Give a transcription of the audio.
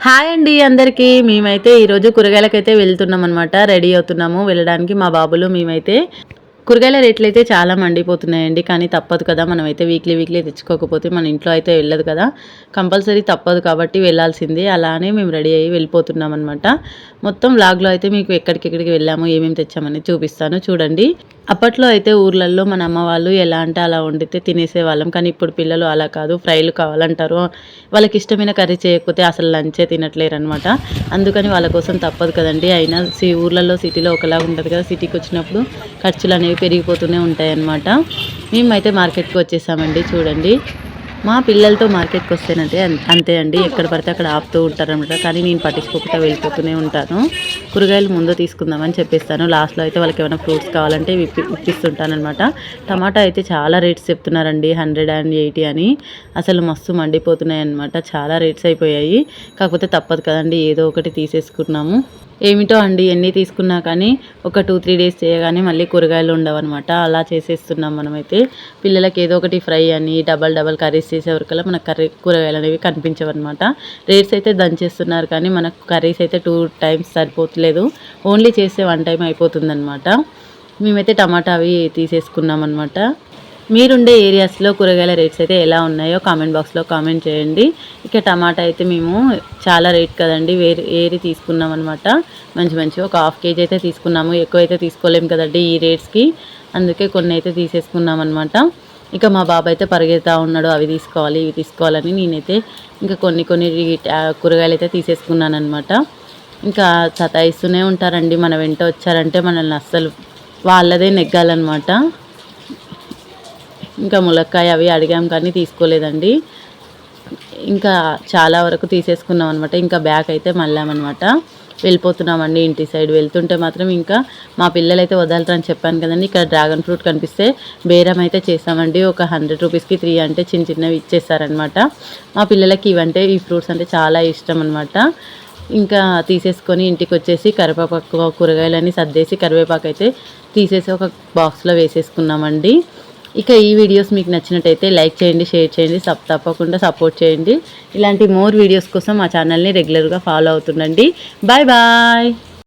Hi అండి అందరికీ. మేమైతే ఈరోజు కూరగాయలకైతే వెళ్తున్నాం అనమాట. రెడీ అవుతున్నాము వెళ్ళడానికి. మా బాబులు మేమైతే కూరగాయల రేట్లు అయితే చాలా మండిపోతున్నాయండి. కానీ తప్పదు కదా, మనమైతే వీక్లీ తెచ్చుకోకపోతే మన ఇంట్లో అయితే వెళ్ళదు కదా, కంపల్సరీ తప్పదు కాబట్టి వెళ్ళాల్సిందే. అలానే మేము రెడీ అయ్యి వెళ్ళిపోతున్నాం అనమాట. మొత్తం వ్లాగ్లో అయితే మీకు ఎక్కడికెక్కడికి వెళ్ళాము, ఏమేమి తెచ్చామని చూపిస్తాను చూడండి. అప్పట్లో అయితే ఊర్లలో మన అమ్మ వాళ్ళు ఎలా అంటే అలా వండితే తినేసేవాళ్ళం. కానీ ఇప్పుడు పిల్లలు అలా కాదు, ఫ్రైలు కావాలంటారు. వాళ్ళకి ఇష్టమైన కర్రీ చేయకపోతే అసలు లంచే తినట్లేరు అనమాట. అందుకని వాళ్ళ కోసం తప్పదు కదండి. అయినా ఊర్లలో సిటీలో ఒకలాగా ఉంటుంది కదా, సిటీకి వచ్చినప్పుడు ఖర్చులు అనేవి పెరిగిపోతూనే ఉంటాయి అన్నమాట. మేమైతే మార్కెట్కి వచ్చేసామండి చూడండి. మా పిల్లలతో మార్కెట్కి వస్తేనంటే అంతే అండి, ఎక్కడ పడితే అక్కడ ఆపుతూ ఉంటారనమాట. కానీ నేను పట్టించుకోకుండా వెళ్ళిపోతూనే ఉంటాను. కూరగాయలు ముందు తీసుకుందామని చెప్పేస్తాను. లాస్ట్లో అయితే వాళ్ళకి ఏమైనా ఫ్రూట్స్ కావాలంటే ఇప్పిస్తుంటాను అనమాట. టమాటా అయితే చాలా రేట్స్ చెప్తున్నారండి, 180 అని. అసలు మస్తు మండిపోతున్నాయి అనమాట. చాలా రేట్స్ అయిపోయాయి. కాకపోతే తప్పదు కదండి, ఏదో ఒకటి తీసేసుకున్నాము. ఏమిటో అండి, ఎన్ని తీసుకున్నా కానీ ఒక 2-3 డేస్ చేయగానే మళ్ళీ కూరగాయలు ఉండవన్నమాట. అలా చేసేస్తున్నాం మనమైతే. పిల్లలకి ఏదో ఒకటి ఫ్రై అని డబల్ కర్రీస్ చేసేవరకల్లా మనకు కూరగాయలు అనేవి కనిపించవన్నమాట. రేట్స్ అయితే దంచేస్తున్నారు కానీ మనకు కర్రీస్ అయితే 2 టైమ్స్ సరిపోతలేదు. ఓన్లీ చేసే 1 టైం అయిపోతుందన్నమాట. మేమైతే టమాటా అవి తీసేసుకున్నాం అనమాట. మీరుండే ఏరియాస్లో కూరగాయల రేట్స్ అయితే ఎలా ఉన్నాయో కామెంట్ బాక్స్లో కామెంట్ చేయండి. ఇక టమాటా అయితే మేము చాలా రేట్ కదండి, ఏరి తీసుకున్నాం అనమాట. మంచి ఒక 1/2 కేజీ అయితే తీసుకున్నాము. ఎక్కువ అయితే తీసుకోలేము కదండి ఈ రేట్స్కి, అందుకే కొన్ని అయితే తీసేసుకున్నాం అనమాట. ఇక మా బాబు అయితే పరిగెత్తా ఉన్నాడు, అవి తీసుకోవాలి ఇవి తీసుకోవాలని. నేనైతే ఇంకా కొన్ని కూరగాయలు అయితే తీసేసుకున్నాను అనమాట. ఇంకా సతాయిస్తూనే ఉంటారండి, మన వెంట వచ్చారంటే మనల్ని అస్సలు వాళ్ళదే నెగ్గాలన్నమాట. ఇంకా ములక్కాయ అవి అడిగాం కానీ తీసుకోలేదండి. ఇంకా చాలా వరకు తీసేసుకున్నాం అనమాట. ఇంకా బ్యాక్ అయితే మళ్ళామన్నమాట. వెళ్ళిపోతున్నామండి ఇంటి సైడ్. వెళ్తుంటే మాత్రం ఇంకా మా పిల్లలైతే వదలరని చెప్పాను కదండి. ఇక్కడ డ్రాగన్ ఫ్రూట్ కనిపిస్తే బేరం అయితే చేసామండి. ఒక 100 రూపీస్కి 3 అంటే చిన్నవి ఇచ్చేసారనమాట. మా పిల్లలకి ఈ ఫ్రూట్స్ అంటే చాలా ఇష్టం అనమాట. ఇంకా తీసేసుకొని ఇంటికి వచ్చేసి కరివేపాకు కూరగాయలన్నీ సర్దేసి కరివేపాకు అయితే తీసేసి ఒక బాక్స్లో వేసేసుకున్నామండి. ఇక ఈ వీడియోస్ మీకు నచ్చినట్టయితే లైక్ చేయండి, షేర్ చేయండి, తప్పకుండా సపోర్ట్ చేయండి. ఇలాంటి మోర్ వీడియోస్ కోసం మా ఛానల్ని రెగ్యులర్గా ఫాలో అవుతుండండి. Bye bye.